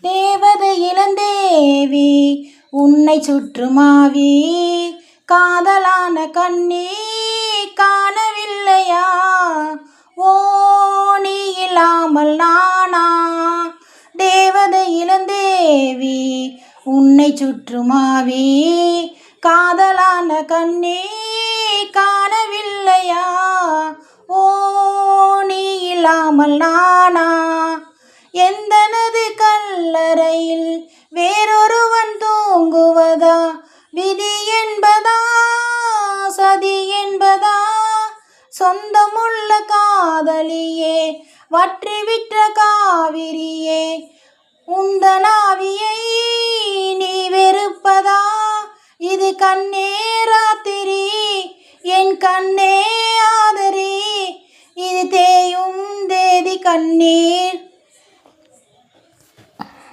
தேவதை இளந்தேவி உன்னை சுற்றுமாவி காதலான கண்ணே காணவில்லையா? ஓ நீ இல்லாமல் நானா? தேவதை இளந்தேவி உன்னை சுற்றுமாவி காதலான கண்ணே காணவில்லையா? ஓ நீ இல்லாமல் நானா? எந்தனது கல்லறையில் வேறொருவன் தூங்குவதா? விதி என்பதா சதி என்பதா? சொந்தமுள்ள காதலியே வற்றிவிட்ட காவிரியே உந்தனாவியை நீ வெறுப்பதா? இது கண்ணே ராத்திரி என் கண்ணே ஆதரி இது தேயும் தேதி கண்ணீர்